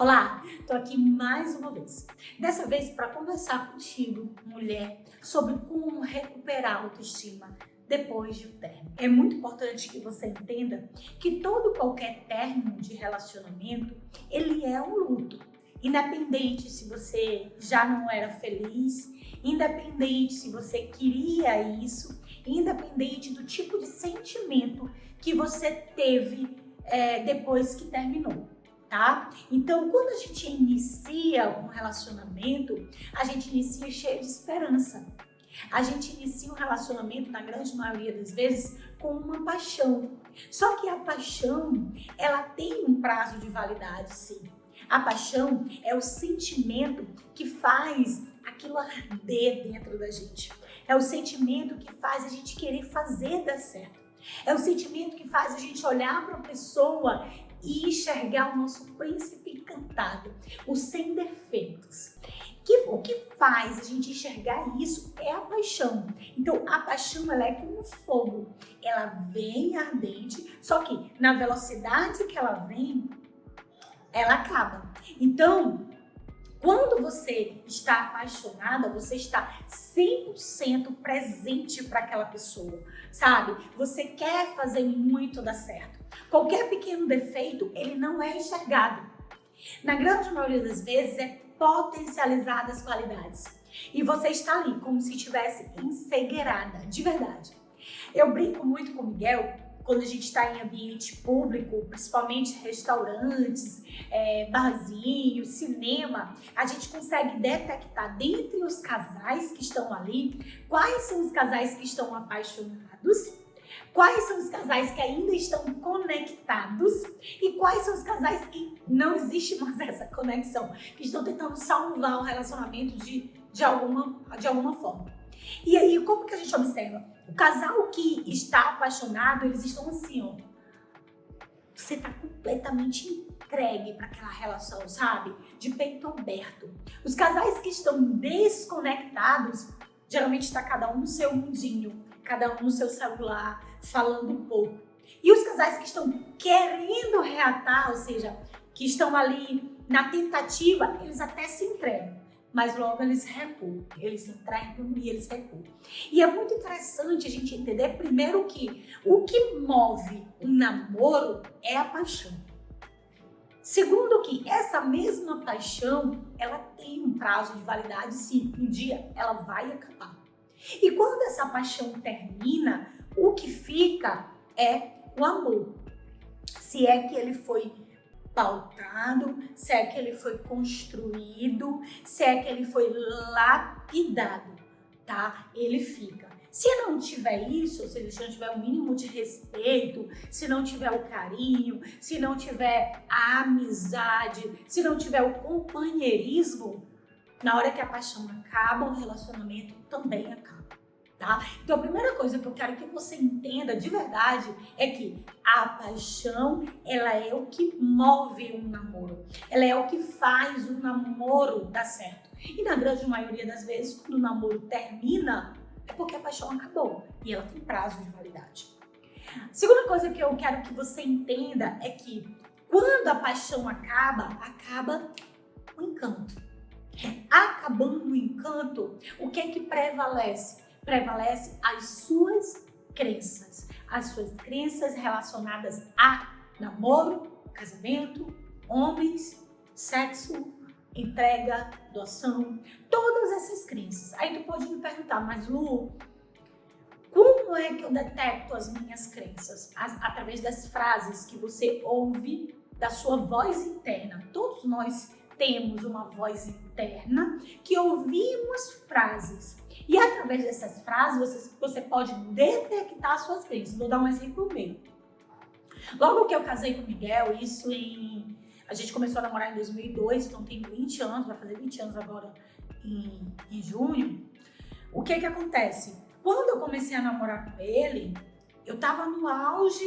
Olá, tô aqui mais uma vez. Dessa vez para conversar contigo, mulher, sobre como recuperar a autoestima depois de um término. É muito importante que você entenda que qualquer término de relacionamento, ele é um luto. Independente se você já não era feliz, independente se você queria isso, independente do tipo de sentimento que você teve depois que terminou. Tá? Então, quando a gente inicia um relacionamento, a gente inicia cheio de esperança. A gente inicia um relacionamento, na grande maioria das vezes, com uma paixão. Só que a paixão, ela tem um prazo de validade, sim. A paixão é o sentimento que faz aquilo arder dentro da gente. É o sentimento que faz a gente querer fazer dar certo. É o sentimento que faz a gente olhar para a pessoa e enxergar o nosso príncipe encantado, o sem defeitos. O que faz a gente enxergar isso é a paixão. Então, a paixão, ela é como fogo. Ela vem ardente, só que na velocidade que ela vem, ela acaba. Então, quando você está apaixonada, você está 100% presente para aquela pessoa, sabe? Você quer fazer muito dar certo. Qualquer pequeno defeito, ele não é enxergado. Na grande maioria das vezes, é potencializada as qualidades. E você está ali como se estivesse encegueirada, de verdade. Eu brinco muito com o Miguel quando a gente está em ambiente público, principalmente restaurantes, barzinhos, cinema, a gente consegue detectar dentre os casais que estão ali, quais são os casais que estão apaixonados, quais são os casais que ainda estão conectados e quais são os casais que não existe mais essa conexão, que estão tentando salvar o relacionamento de alguma forma. E aí, como que a gente observa? O casal que está apaixonado, eles estão assim, ó. Você está completamente entregue para aquela relação, sabe? De peito aberto. Os casais que estão desconectados, geralmente está cada um no seu mundinho, cada um no seu celular, falando um pouco. E os casais que estão querendo reatar, ou seja, que estão ali na tentativa, eles até se entregam. Mas logo eles recuam, eles entregam e eles recuam. E é muito interessante a gente entender primeiro que o que move um namoro é a paixão. Segundo que essa mesma paixão, ela tem um prazo de validade, sim, um dia ela vai acabar. E quando essa paixão termina, o que fica é o amor. Se é que ele foi pautado, se é que ele foi construído, se é que ele foi lapidado, tá? Ele fica. Se não tiver isso, ou seja, se não tiver o mínimo de respeito, se não tiver o carinho, se não tiver a amizade, se não tiver o companheirismo, na hora que a paixão acaba, o relacionamento também acaba. Tá? Então a primeira coisa que eu quero que você entenda de verdade é que a paixão, ela é o que move um namoro, ela é o que faz o namoro dar certo. E na grande maioria das vezes, quando o namoro termina, é porque a paixão acabou e ela tem prazo de validade. Segunda coisa que eu quero que você entenda é que quando a paixão acaba o encanto. Acabando o encanto, o que é que prevalece? Prevalece as suas crenças relacionadas a namoro, casamento, homens, sexo, entrega, doação, todas essas crenças. Aí tu pode me perguntar, mas Lu, como é que eu detecto as minhas crenças? Através das frases que você ouve da sua voz interna. Todos nós temos uma voz interna que ouvimos frases. E através dessas frases, você pode detectar suas crenças. Vou dar um exemplo meu. Logo que eu casei com o Miguel, a gente começou a namorar em 2002, então tem 20 anos, vai fazer 20 anos agora em junho. O que acontece? Quando eu comecei a namorar com ele, eu tava no auge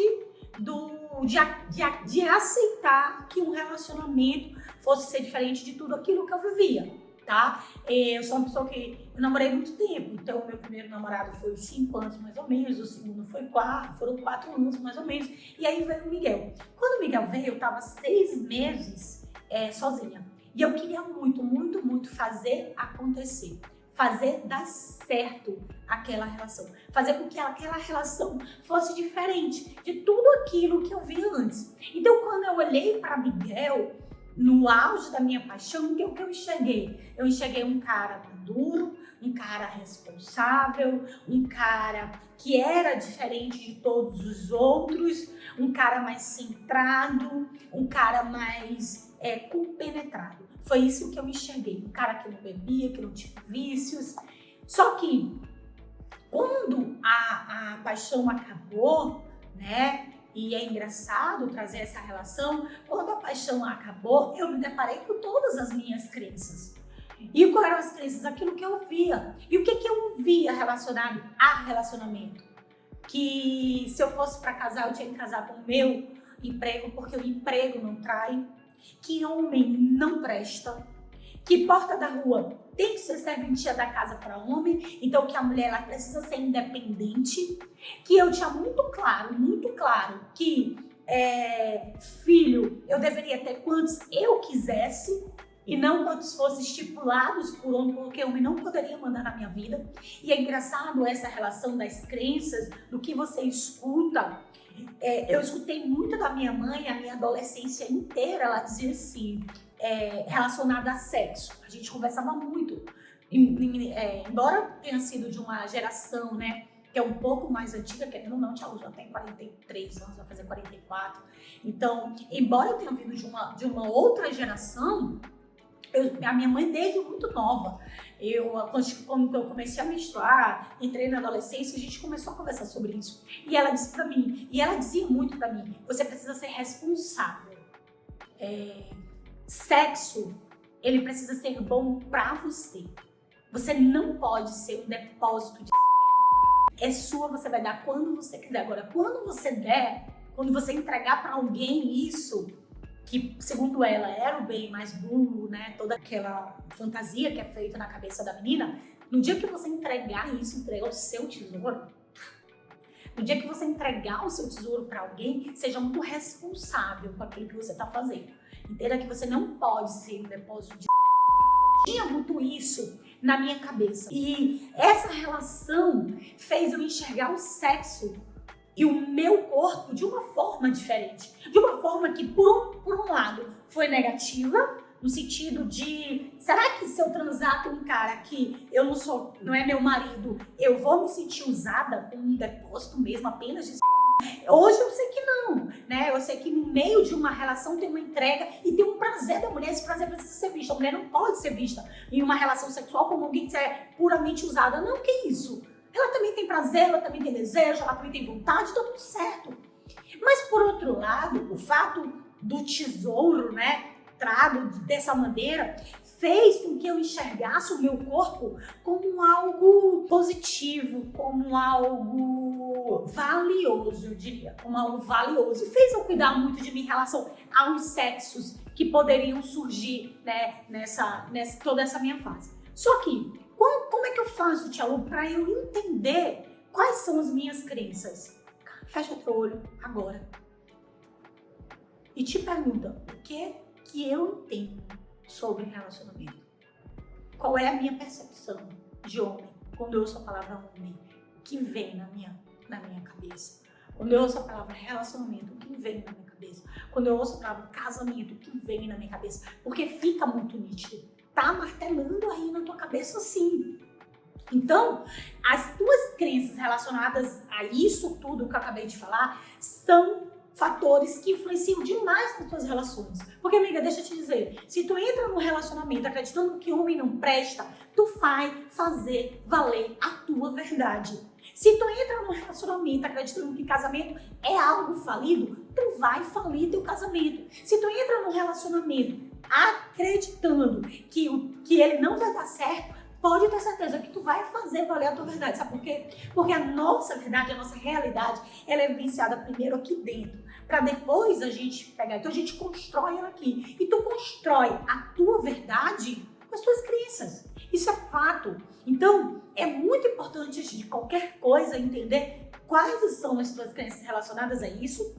de aceitar que um relacionamento fosse ser diferente de tudo aquilo que eu vivia, tá? Eu sou uma pessoa que eu namorei muito tempo, então o meu primeiro namorado foi 5 anos mais ou menos, o segundo foram 4 anos mais ou menos, e aí veio o Miguel. Quando o Miguel veio, eu tava 6 meses sozinha. E eu queria muito, muito, muito fazer acontecer. Fazer dar certo aquela relação. Fazer com que aquela relação fosse diferente de tudo aquilo que eu via antes. Então, quando eu olhei para Miguel, no auge da minha paixão, o que eu enxerguei? Eu enxerguei um cara maduro, um cara responsável, um cara que era diferente de todos os outros, um cara mais centrado, um cara mais compenetrado. Foi isso que eu enxerguei. Um cara que não bebia, que não tinha vícios. Só que quando a paixão acabou, né? E é engraçado trazer essa relação. Quando a paixão acabou, eu me deparei com todas as minhas crenças. E quais eram as crenças? Aquilo que eu via. E o que eu via relacionado a relacionamento? Que se eu fosse para casar, eu tinha que casar com o meu emprego, porque o emprego não trai. Que homem não presta. Que porta da rua tem que ser serventia da casa para homem. Então que a mulher ela precisa ser independente. Que eu tinha muito claro que filho eu deveria ter quantos eu quisesse e não quantos fossem estipulados por homem, porque homem não poderia mandar na minha vida. E é engraçado essa relação das crenças, do que você escuta. Eu escutei muito da minha mãe, a minha adolescência inteira, ela dizia assim, relacionada a sexo. A gente conversava muito, embora tenha sido de uma geração, né, que é um pouco mais antiga, querendo ou não, Tia Lu já tem 43 anos, vai fazer 44. Então, embora eu tenha vindo de uma outra geração, a minha mãe desde muito nova, quando eu comecei a menstruar, entrei na adolescência, a gente começou a conversar sobre isso. E ela disse pra mim, e ela dizia muito pra mim, você precisa ser responsável. Sexo, ele precisa ser bom pra você. Você não pode ser um depósito de é sua, você vai dar quando você quiser. Agora, quando você der, quando você entregar pra alguém isso, que segundo ela era o bem mais burro, né? Toda aquela fantasia que é feita na cabeça da menina, no dia que você entregar isso, entregar o seu tesouro, no dia que você entregar o seu tesouro para alguém, seja muito responsável com aquilo que você está fazendo. Entenda que você não pode ser um depósito de tinha muito isso na minha cabeça. E essa relação fez eu enxergar o sexo e o meu corpo de uma forma diferente. De uma forma que, por um lado, foi negativa, no sentido de, será que se eu transar com um cara que eu não é meu marido, eu vou me sentir usada como um depósito mesmo, apenas de Hoje eu sei que não, né? Eu sei que no meio de uma relação tem uma entrega e tem um prazer da mulher. Esse prazer precisa ser visto. A mulher não pode ser vista em uma relação sexual como alguém que é puramente usada. Não, que isso? Ela também tem prazer, ela também tem desejo, ela também tem vontade, tá tudo certo. Mas por outro lado, o fato do tesouro, né, trago dessa maneira, fez com que eu enxergasse o meu corpo como algo positivo, como algo valioso, eu diria, como algo valioso. E fez eu cuidar muito de mim em relação aos sexos que poderiam surgir, né, nessa toda essa minha fase. Só que, como é que eu faço, Tia Lu, para eu entender quais são as minhas crenças? Fecha teu olho agora e te pergunta o que eu entendo sobre relacionamento. Qual é a minha percepção de homem? Quando eu ouço a palavra homem, o que vem na minha cabeça? Quando eu ouço a palavra relacionamento, o que vem na minha cabeça? Quando eu ouço a palavra casamento, o que vem na minha cabeça? Porque fica muito nítido. Tá martelando aí na tua cabeça sim. Então, as tuas crenças relacionadas a isso tudo que eu acabei de falar são fatores que influenciam demais nas tuas relações. Porque, amiga, deixa eu te dizer, se tu entra num relacionamento acreditando que homem não presta, tu vai fazer valer a tua verdade. Se tu entra num relacionamento acreditando que casamento é algo falido, tu vai falir teu casamento. Se tu entra num relacionamento acreditando que ele não vai dar certo, pode ter certeza que tu vai fazer valer a tua verdade. Sabe por quê? Porque a nossa verdade, a nossa realidade, ela é vivenciada primeiro aqui dentro, para depois a gente pegar. Então a gente constrói ela aqui. E tu constrói a tua verdade com as tuas crenças. Isso é fato. Então é muito importante, antes de qualquer coisa, entender quais são as tuas crenças relacionadas a isso.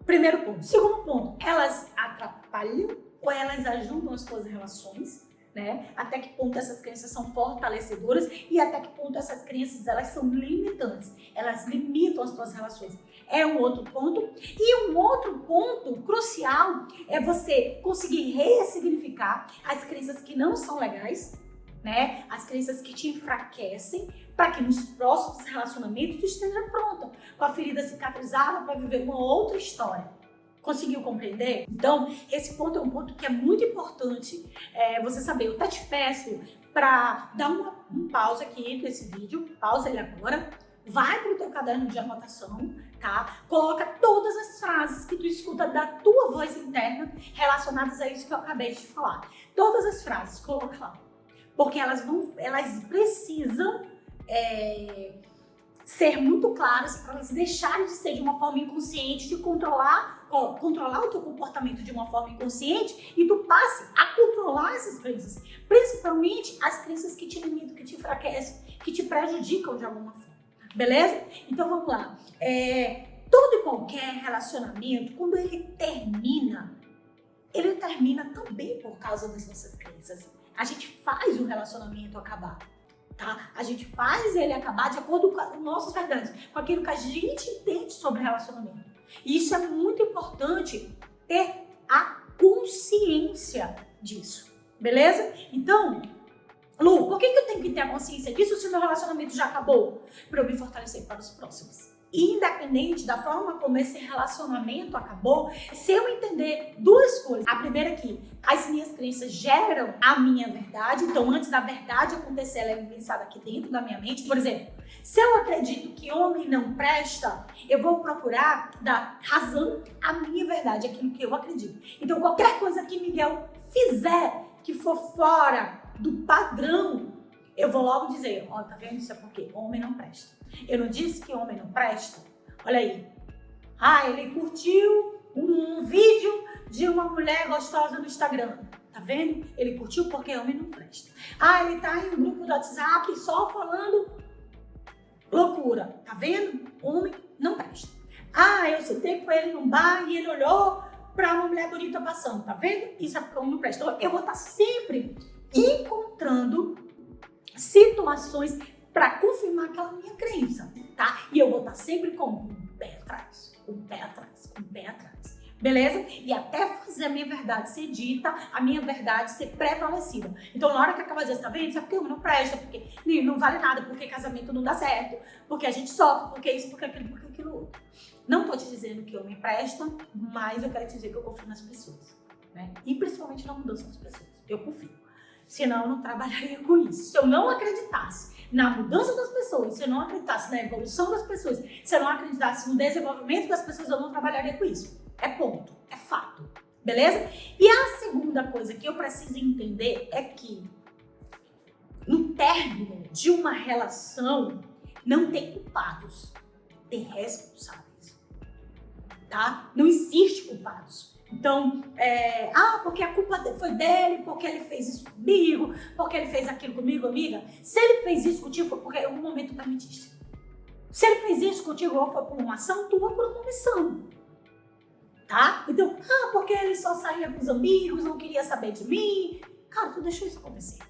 Primeiro ponto. Segundo ponto, elas atrapalham ou elas ajudam as suas relações, né? Até que ponto essas crenças são fortalecedoras e até que ponto essas crenças elas são limitantes, elas limitam as suas relações. É um outro ponto. E um outro ponto crucial é você conseguir ressignificar as crenças que não são legais, né? As crenças que te enfraquecem, para que nos próximos relacionamentos tu esteja pronta, com a ferida cicatrizada para viver uma outra história. Conseguiu compreender? Então, esse ponto é um ponto que é muito importante você saber. Eu até te peço para dar um pausa aqui nesse vídeo, pausa ele agora, vai para o teu caderno de anotação, tá? Coloca todas as frases que tu escuta da tua voz interna relacionadas a isso que eu acabei de te falar. Todas as frases, coloca lá. Porque elas precisam ser muito claras para elas deixarem de ser de uma forma inconsciente, de controlar o teu comportamento de uma forma inconsciente e tu passe a controlar essas crenças, principalmente as crenças que te limitam, que te enfraquecem, que te prejudicam de alguma forma, beleza? Então vamos lá, todo e qualquer relacionamento, quando ele termina também por causa das nossas crenças. A gente faz o relacionamento acabar. Tá? A gente faz ele acabar de acordo com as nossas verdades, com aquilo que a gente entende sobre relacionamento. E isso é muito importante ter a consciência disso, beleza? Então, Lu, por que eu tenho que ter a consciência disso se o meu relacionamento já acabou? Para eu me fortalecer para os próximos. Independente da forma como esse relacionamento acabou, se eu entender duas coisas. A primeira é que as minhas crenças geram a minha verdade. Então, antes da verdade acontecer, ela é vivenciada aqui dentro da minha mente. Por exemplo, se eu acredito que homem não presta, eu vou procurar dar razão à minha verdade, aquilo que eu acredito. Então, qualquer coisa que Miguel fizer que for fora do padrão, eu vou logo dizer, ó, tá vendo? Isso é porque homem não presta. Eu não disse que homem não presta? Olha aí. Ah, ele curtiu um vídeo de uma mulher gostosa no Instagram. Tá vendo? Ele curtiu porque homem não presta. Ah, ele tá em um grupo do WhatsApp só falando loucura. Tá vendo? Homem não presta. Ah, eu sentei com ele num bar e ele olhou pra uma mulher bonita passando. Tá vendo? Isso é porque homem não presta. Então, eu vou estar sempre encontrando situações para confirmar aquela minha crença, tá? E eu vou estar sempre com o pé atrás, com o pé atrás, com o pé atrás, beleza? E até fazer a minha verdade ser dita, a minha verdade ser prevalecida. Então, na hora que acabar de dizer, tá vendo? Isso é porque não presta, porque não vale nada, porque casamento não dá certo, porque a gente sofre, porque isso, porque aquilo outro. Não tô te dizendo que homem presta, mas eu quero te dizer que eu confio nas pessoas, né? E principalmente na mudança das pessoas. Eu confio. Senão eu não trabalharia com isso. Se eu não acreditasse na mudança das pessoas, se eu não acreditasse na evolução das pessoas, se eu não acreditasse no desenvolvimento das pessoas, eu não trabalharia com isso. É ponto, é fato, beleza? E a segunda coisa que eu preciso entender é que no término de uma relação não tem culpados, tem responsáveis, tá? Não existe culpados. Então, porque a culpa foi dele, porque ele fez isso comigo, porque ele fez aquilo comigo, amiga. Se ele fez isso contigo, foi porque em algum momento permitiste. Se ele fez isso contigo, ou foi por uma ação tua, por uma omissão. Tá? Então, porque ele só saía com os amigos, não queria saber de mim. Cara, tu deixou isso acontecer.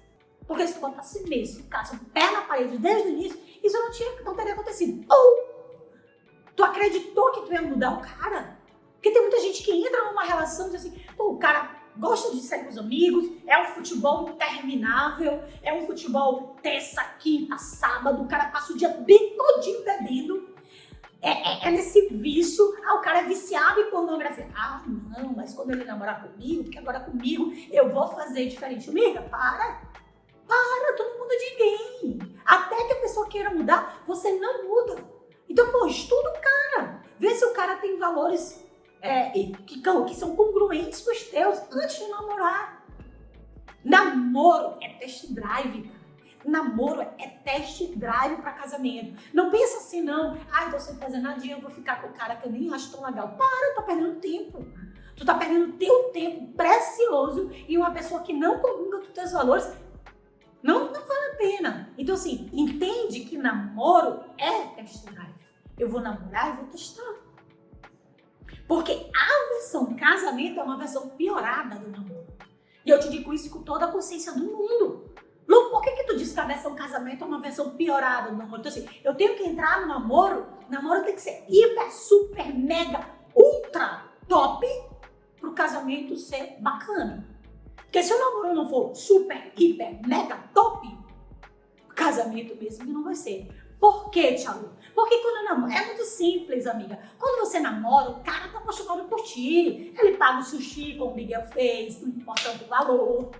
Porque se tu botasse mesmo, ficasse o pé na parede desde o início, isso não teria acontecido. Ou tu acreditou que tu ia mudar o cara. Porque tem muita gente que entra numa relação e diz assim, pô, o cara gosta de sair com os amigos, é um futebol interminável, é um futebol terça, quinta, sábado, o cara passa o dia bem todinho bebendo, é nesse vício, o cara é viciado em pornografia. Ah, não, mas quando ele namorar comigo, porque agora comigo eu vou fazer diferente. Amiga, para, tu não muda de ninguém. Até que a pessoa queira mudar, você não muda. Então, pô, estuda o cara, vê se o cara tem valores que são congruentes com os teus antes de namorar. Namoro é test drive, cara. Namoro é test drive para casamento. Não pensa assim, não. Então sem fazer nadinha, eu vou ficar com o cara que eu nem acho tão legal. Para, tá perdendo tempo. Tu tá perdendo teu tempo precioso em uma pessoa que não comunga com teus valores. Não vale a pena. Então assim, entende que namoro é test drive. Eu vou namorar e vou testar. Porque a versão casamento é uma versão piorada do namoro. E eu te digo isso com toda a consciência do mundo. Lu, por que tu diz que a versão casamento é uma versão piorada do namoro? Então assim, eu tenho que entrar no namoro, o namoro tem que ser hiper, super, mega, ultra top pro casamento ser bacana. Porque se o namoro não for super, hiper, mega, top, o casamento mesmo não vai ser. Por quê, Tia Lu? Porque quando eu namoro, é muito simples, amiga. Quando você namora, o cara tá apaixonado por ti. Ele paga o sushi, como o Miguel fez, não importa o valor.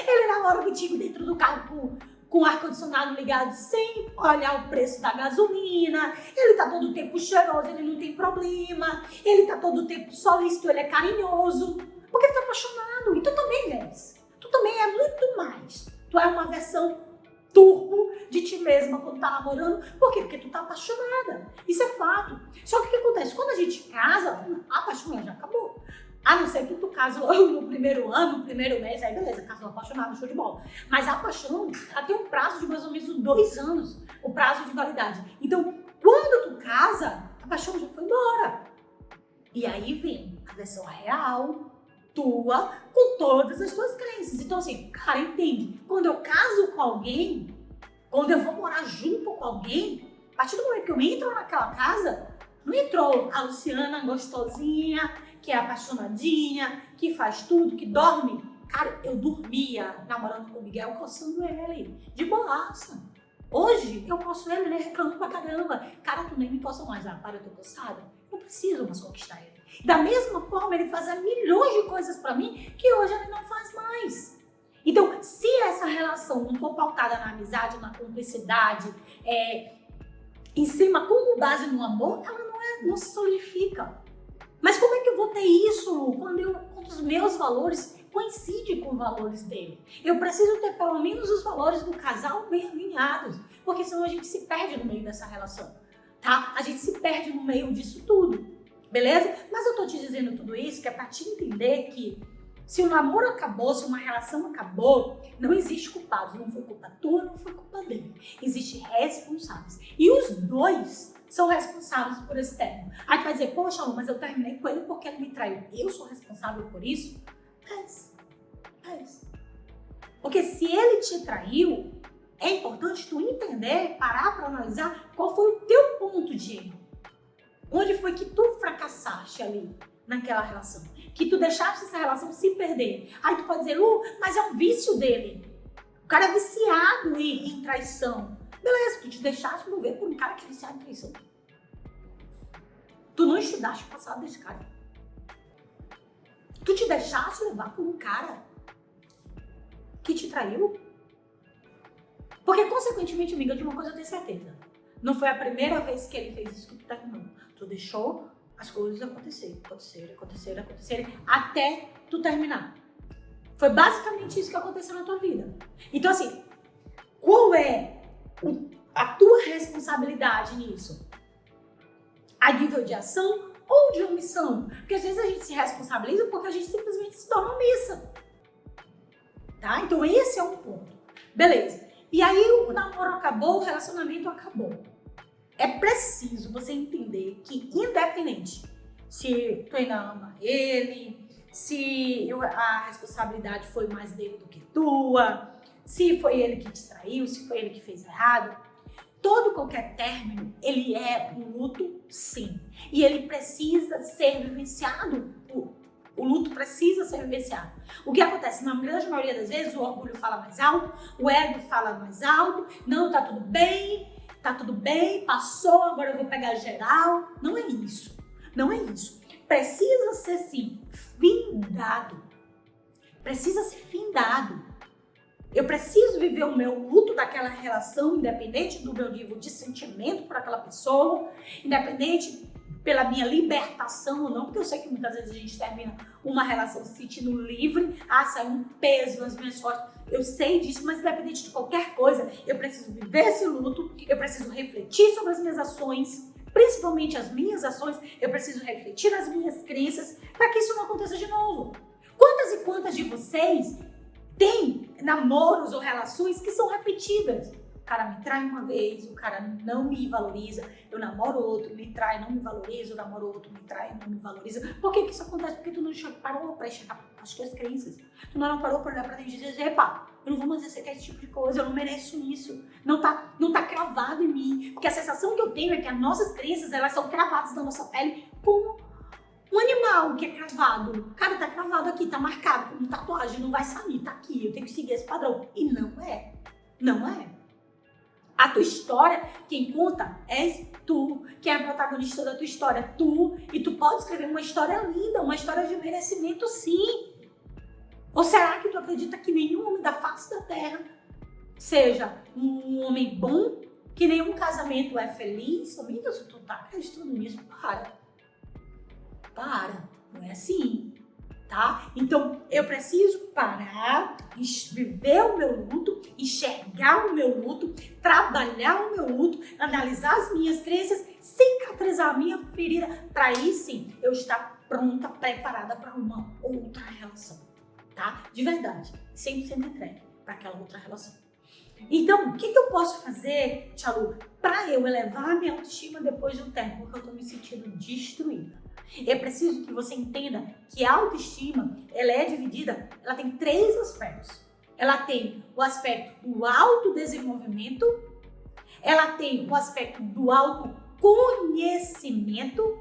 Ele namora contigo dentro do carro com o ar-condicionado ligado sem olhar o preço da gasolina. Ele tá todo o tempo cheiroso, ele não tem problema. Ele tá todo o tempo solícito, ele é carinhoso. Porque ele tá apaixonado. E tu também és. Tu também é muito mais. Tu é uma versão turbo de ti mesma quando tá namorando. Por quê? Porque tu tá apaixonada. Isso é fato. Só que o que acontece? Quando a gente casa, a paixão já acabou. A não ser que tu casa no primeiro ano, no primeiro mês, aí beleza, casou apaixonado, show de bola. Mas a paixão, ela tem um prazo de mais ou menos 2 anos, o prazo de validade. Então, quando tu casa, a paixão já foi embora. E aí vem a versão real, tua, com todas as tuas crenças. Então assim, cara, entende? Quando eu caso com alguém, quando eu vou morar junto com alguém, a partir do momento que eu entro naquela casa, não entrou a Luciana gostosinha, que é apaixonadinha, que faz tudo, que dorme. Cara, eu dormia namorando com o Miguel, coçando ele, de boaça. Hoje, eu coço ele, ele reclama pra caramba. Cara, tu nem me coça mais. Ah, para, eu tô coçada. Eu preciso mais conquistar ele. Da mesma forma, ele fazia milhões de coisas pra mim que hoje ele não faz mais. Então, se essa relação não for pautada na amizade, na cumplicidade, em cima, como base no amor, ela não se solidifica. Mas como é que eu vou ter isso, Lu, quando os meus valores coincidem com os valores dele? Eu preciso ter pelo menos os valores do casal bem alinhados, porque senão a gente se perde no meio dessa relação, tá? A gente se perde no meio disso tudo, beleza? Mas eu tô te dizendo tudo isso que é pra te entender que se o namoro acabou, se uma relação acabou, não existe culpado. Não foi culpa tua, não foi culpa dele. Existem responsáveis. E os dois são responsáveis por esse término. Aí tu vai dizer, poxa, Lu, mas eu terminei com ele porque ele me traiu. Eu sou responsável por isso? É isso. Porque se ele te traiu, é importante tu entender, parar para analisar qual foi o teu ponto de erro. Onde foi que tu fracassaste ali naquela relação? Que tu deixaste essa relação se perder. Aí tu pode dizer, Lu, mas é um vício dele. O cara é viciado em traição. Beleza, tu te deixaste mover por um cara que é viciado em traição. Tu não estudaste o passado desse cara. Tu te deixaste levar por um cara que te traiu. Porque, consequentemente, amiga, de uma coisa eu tenho certeza. Não foi a primeira vez que ele fez isso que tu terminou. Tu deixou as coisas acontecerem, até tu terminar. Foi basicamente isso que aconteceu na tua vida. Então, assim, qual é a tua responsabilidade nisso? A nível de ação ou de omissão? Porque às vezes a gente se responsabiliza porque a gente simplesmente se torna omissa. Tá? Então esse é um ponto. Beleza. E aí o namoro acabou, o relacionamento acabou. É preciso você entender que, independente se tu ainda ama ele, se a responsabilidade foi mais dele do que tua, se foi ele que te traiu, se foi ele que fez errado, qualquer término, ele é um luto, sim. E ele precisa ser vivenciado. O luto precisa ser vivenciado. O que acontece? Na grande maioria das vezes, o orgulho fala mais alto, o ego fala mais alto, não, tá tudo bem, passou, agora eu vou pegar geral. Não é isso. Não é isso. Precisa ser, sim, findado. Precisa ser findado. Eu preciso viver o meu luto daquela relação, independente do meu nível de sentimento por aquela pessoa, independente pela minha libertação ou não, porque eu sei que muitas vezes a gente termina uma relação se sentindo livre, sai um peso nas minhas costas, eu sei disso, mas independente de qualquer coisa, eu preciso viver esse luto, eu preciso refletir sobre as minhas ações, principalmente as minhas ações, eu preciso refletir nas minhas crenças, para que isso não aconteça de novo. Quantas e quantas de vocês têm namoros ou relações que são repetidas? cara me trai uma vez, o cara não me valoriza, eu namoro outro, me trai, não me valoriza, eu namoro outro, me trai, não me valoriza. Por que isso acontece? Porque tu não parou pra enxergar as tuas crenças. Tu não parou pra olhar pra dentro e dizer, epa, eu não vou mais aceitar esse tipo de coisa, eu não mereço isso. Não tá cravado em mim. Porque a sensação que eu tenho é que as nossas crenças, elas são cravadas na nossa pele como um animal que é cravado. Cara, tá cravado aqui, tá marcado como tatuagem, não vai sair, tá aqui, eu tenho que seguir esse padrão. E não é. Não é. A tua história, quem conta és tu. Quem é a protagonista da tua história? Tu. E tu pode escrever uma história linda, uma história de merecimento, sim. Ou será que tu acredita que nenhum homem da face da terra seja um homem bom, que nenhum casamento é feliz? Amiga, se tu tá acreditando nisso, para. Não é assim, tá? Então, eu preciso parar, viver o meu luto, enxergar o meu luto, trabalhar o meu luto, analisar as minhas crenças, cicatrizar a minha ferida, para aí sim eu estar pronta, preparada para uma outra relação, tá? De verdade, 100% entregue para aquela outra relação. Então, o que eu posso fazer, Tia Lu, para eu elevar a minha autoestima depois de um tempo, porque eu tô me sentindo destruída? É preciso que você entenda que a autoestima, ela é dividida, ela tem 3 aspectos. Ela tem o aspecto do autodesenvolvimento, ela tem o aspecto do autoconhecimento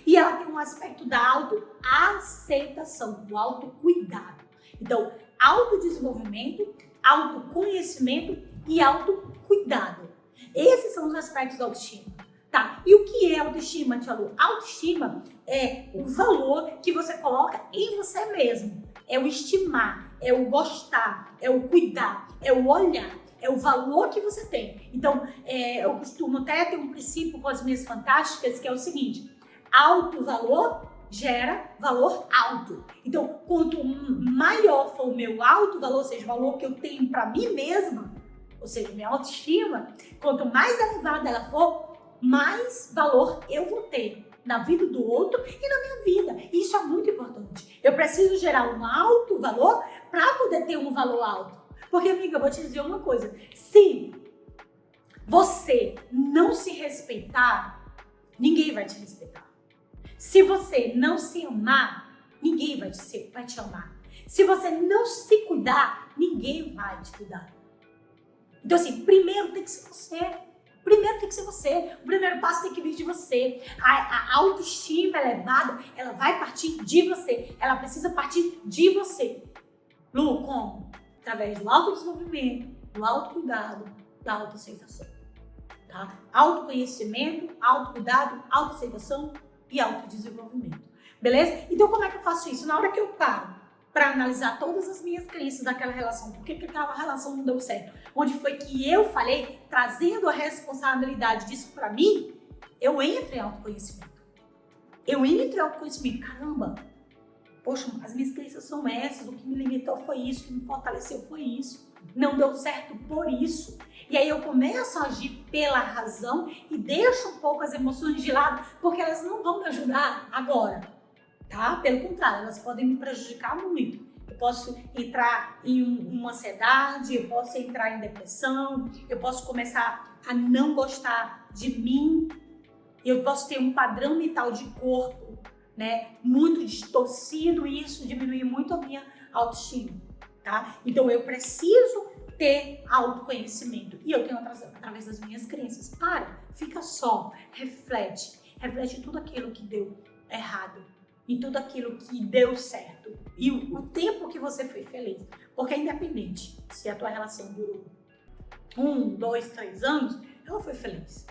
e ela tem um aspecto da autoaceitação, do autocuidado. Então, autodesenvolvimento, autoconhecimento e autocuidado. Esses são os aspectos da autoestima. Tá, e o que é autoestima, Tia Lu? Autoestima é o valor que você coloca em você mesmo. É o estimar, é o gostar, é o cuidar, é o olhar, é o valor que você tem. Então, eu costumo até ter um princípio com as minhas fantásticas, que é o seguinte: alto valor gera valor alto. Então, quanto maior for o meu alto valor, ou seja, o valor que eu tenho para mim mesma, ou seja, minha autoestima, quanto mais elevada ela for, mais valor eu vou ter na vida do outro e na minha vida. Isso é muito importante. Eu preciso gerar um alto valor para poder ter um valor alto. Porque, amiga, eu vou te dizer uma coisa. Se você não se respeitar, ninguém vai te respeitar. Se você não se amar, ninguém vai te amar. Se você não se cuidar, ninguém vai te cuidar. Então, assim, primeiro tem que ser você. Primeiro tem que ser você, o primeiro passo tem que vir de você. A autoestima elevada, ela vai partir de você, ela precisa partir de você. Lu, como? Através do autodesenvolvimento, do autocuidado, da autoaceitação. Tá? Autoconhecimento, autocuidado, autoaceitação e autodesenvolvimento. Beleza? Então como é que eu faço isso? Na hora que eu paro para analisar todas as minhas crenças daquela relação, por que aquela relação não deu certo, onde foi que eu falhei, trazendo a responsabilidade disso para mim, eu entro em autoconhecimento. Caramba, poxa, as minhas crenças são essas, o que me limitou foi isso, o que me fortaleceu foi isso, não deu certo por isso. E aí eu começo a agir pela razão e deixo um pouco as emoções de lado, porque elas não vão me ajudar agora. Tá? Pelo contrário, elas podem me prejudicar muito. Eu posso entrar em uma ansiedade, eu posso entrar em depressão, eu posso começar a não gostar de mim, eu posso ter um padrão mental de corpo, né, muito distorcido e isso diminui muito a minha autoestima, tá? Então eu preciso ter autoconhecimento e eu tenho através das minhas crenças. Fica só, reflete tudo aquilo que deu errado e tudo aquilo que deu certo e o tempo que você foi feliz, porque é independente se a tua relação durou 1, 2, 3 anos, ela foi feliz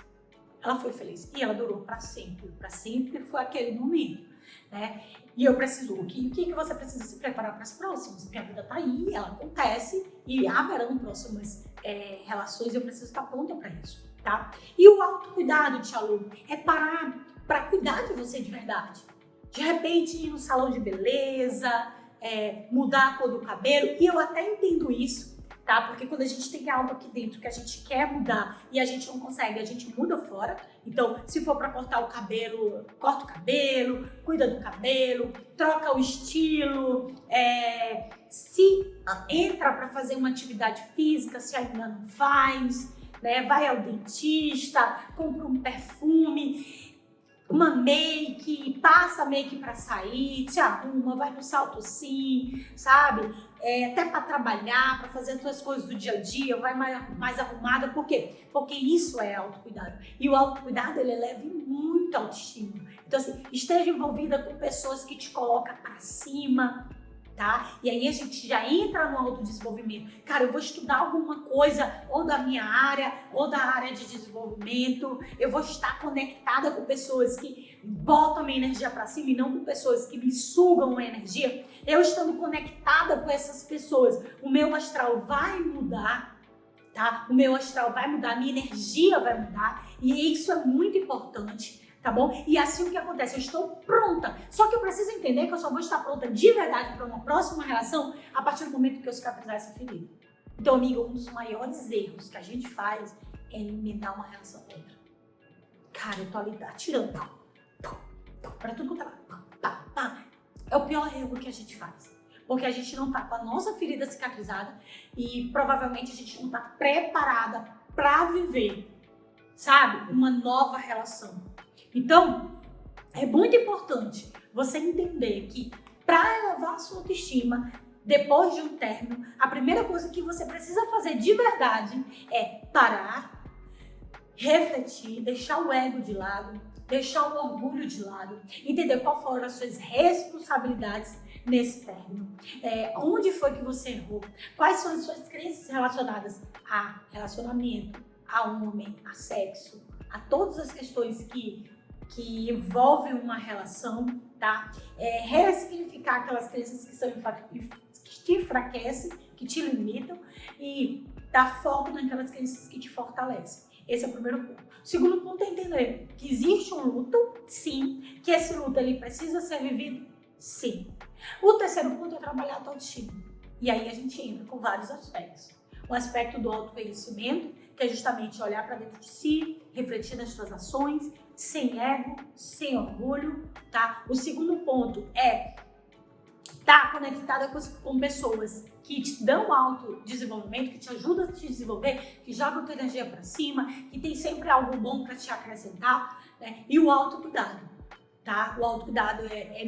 e ela durou para sempre foi aquele momento, né? E eu preciso, o que você precisa se preparar para as próximas? Porque a vida tá aí, ela acontece e haverão próximas relações e eu preciso estar pronta para isso, tá? E o autocuidado, Tia Lu, é parar para cuidar de você de verdade. De repente ir no salão de beleza, mudar a cor do cabelo, e eu até entendo isso, tá? Porque quando a gente tem algo aqui dentro que a gente quer mudar e a gente não consegue, a gente muda fora. Então, se for para cortar o cabelo, corta o cabelo, cuida do cabelo, troca o estilo, se entra para fazer uma atividade física, se ainda não faz, né? Vai ao dentista, compra um perfume, uma make, passa make pra sair, te arruma, vai no salto sim, sabe? Até pra trabalhar, pra fazer as suas coisas do dia a dia, vai mais arrumada. Por quê? Porque isso é autocuidado. E o autocuidado, ele eleva muito a autoestima. Então, assim, esteja envolvida com pessoas que te colocam pra cima, tá? E aí a gente já entra no autodesenvolvimento. Cara, eu vou estudar alguma coisa ou da minha área ou da área de desenvolvimento. Eu vou estar conectada com pessoas que botam a minha energia para cima e não com pessoas que me sugam a energia. Eu estando conectada com essas pessoas, o meu astral vai mudar, tá? O meu astral vai mudar, a minha energia vai mudar, e isso é muito importante. Tá bom? E assim o que acontece? Eu estou pronta. Só que eu preciso entender que eu só vou estar pronta de verdade para uma próxima relação a partir do momento que eu cicatrizar essa ferida. Então, amiga, um dos maiores erros que a gente faz é eliminar uma relação com outra. Cara, eu tô ali atirando. Pra tudo quanto é. É o pior erro que a gente faz. Porque a gente não tá com a nossa ferida cicatrizada e provavelmente a gente não tá preparada para viver, sabe? Uma nova relação. Então, é muito importante você entender que para elevar a sua autoestima, depois de um término, a primeira coisa que você precisa fazer de verdade é parar, refletir, deixar o ego de lado, deixar o orgulho de lado, entender qual foram as suas responsabilidades nesse término, onde foi que você errou, quais são as suas crenças relacionadas a relacionamento, a homem, a sexo, a todas as questões que envolvem uma relação, tá? Ressignificar aquelas crenças que te enfraquecem, que te limitam e dar foco naquelas crenças que te fortalecem. Esse é o primeiro ponto. O segundo ponto é entender que existe um luto, sim, que esse luto ele precisa ser vivido, sim. O terceiro ponto é trabalhar a tua autoestima. E aí a gente entra com vários aspectos. O aspecto do autoconhecimento, que é justamente olhar para dentro de si, refletir nas suas ações, sem ego, sem orgulho, tá? O segundo ponto é estar conectada com pessoas que te dão autodesenvolvimento, que te ajudam a te desenvolver, que jogam tua energia para cima, que tem sempre algo bom para te acrescentar, né? E o autocuidado, tá? O autocuidado é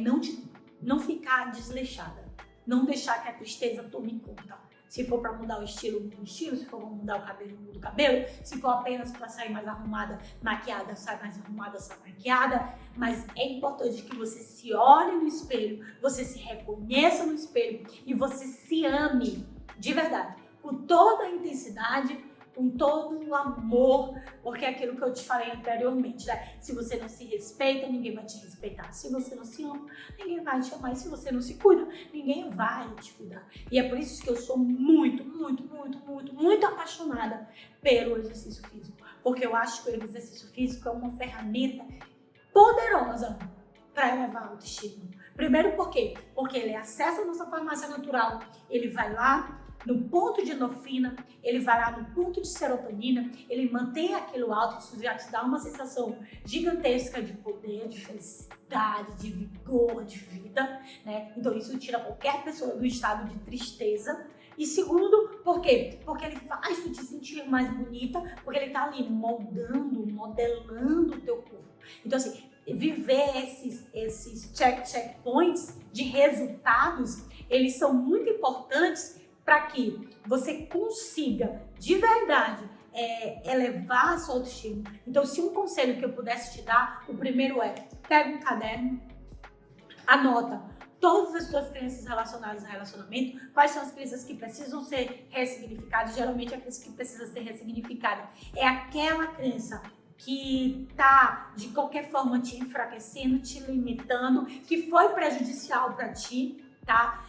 não ficar desleixada, não deixar que a tristeza tome conta. Se for para mudar o estilo, muda o estilo. Se for para mudar o cabelo, muda o cabelo. Se for apenas para sair mais arrumada, maquiada, sai mais arrumada, sai maquiada. Mas é importante que você se olhe no espelho, você se reconheça no espelho e você se ame de verdade, com toda a intensidade, com todo o amor, porque é aquilo que eu te falei anteriormente, né? Se você não se respeita, ninguém vai te respeitar. Se você não se ama, ninguém vai te amar. E se você não se cuida, ninguém vai te cuidar. E é por isso que eu sou muito, muito, muito, muito, muito apaixonada pelo exercício físico. Porque eu acho que o exercício físico é uma ferramenta poderosa para elevar a autoestima. Primeiro, por quê? Porque ele acessa a nossa farmácia natural, ele vai lá no ponto de endorfina, ele vai lá no ponto de serotonina, ele mantém aquilo alto, isso já te dá uma sensação gigantesca de poder, de felicidade, de vigor, de vida, né? Então isso tira qualquer pessoa do estado de tristeza. E segundo, por quê? Porque ele faz tu te sentir mais bonita, porque ele tá ali modelando o teu corpo. Então assim, viver esses checkpoints de resultados, eles são muito importantes para que você consiga, de verdade, elevar a sua autoestima. Então, se um conselho que eu pudesse te dar, o primeiro é, pega um caderno, anota todas as suas crenças relacionadas a relacionamento, quais são as crenças que precisam ser ressignificadas. Geralmente, a crença que precisa ser ressignificada é aquela crença que tá, de qualquer forma, te enfraquecendo, te limitando, que foi prejudicial para ti, tá?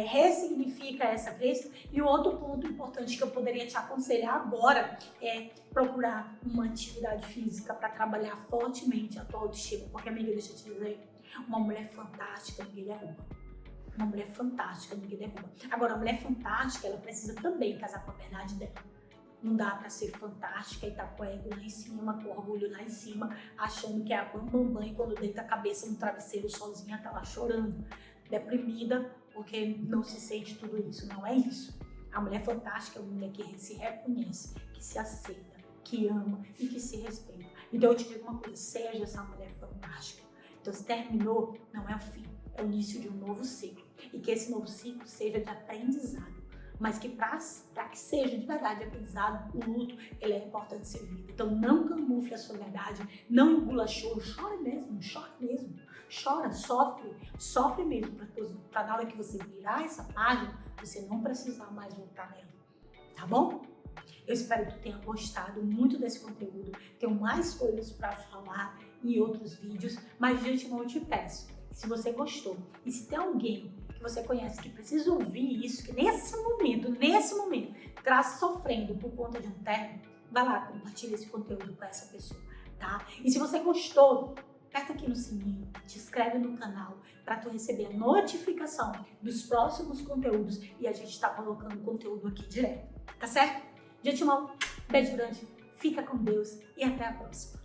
Ressignifica essa crença. E o outro ponto importante que eu poderia te aconselhar agora é procurar uma atividade física para trabalhar fortemente a tua autoestima. Porque, amiga, deixa eu te dizer, uma mulher fantástica ninguém derruba. Uma mulher fantástica ninguém derruba. Agora, a mulher fantástica, ela precisa também casar com a verdade dela. Não dá pra ser fantástica e tá com o ego lá em cima, com o orgulho lá em cima, achando que é a bambambam e quando deita a cabeça no travesseiro sozinha tá lá chorando, deprimida, porque não se sente tudo isso. Não é isso. A mulher fantástica é uma mulher que se reconhece, que se aceita, que ama e que se respeita. Então eu te digo uma coisa, seja essa mulher fantástica. Então se terminou, não é o fim, é o início de um novo ciclo. E que esse novo ciclo seja de aprendizado. Mas que para que seja de verdade aprendizado, o luto, ele é importante ser vivido. Então não camufle a sua verdade, não engula choro, chore mesmo, chora, sofre mesmo, para na hora que você virar essa página, você não precisar mais voltar nela, tá bom? Eu espero que tu tenha gostado muito desse conteúdo, tenho mais coisas para falar em outros vídeos, mas de antemão eu te peço, se você gostou e se tem alguém que você conhece que precisa ouvir isso, que nesse momento, está sofrendo por conta de um término, vai lá, compartilha esse conteúdo com essa pessoa, tá? E se você gostou, aperta aqui no sininho, te inscreve no canal para tu receber a notificação dos próximos conteúdos e a gente está colocando conteúdo aqui direto, tá certo? De antemão, beijo grande, fica com Deus e até a próxima.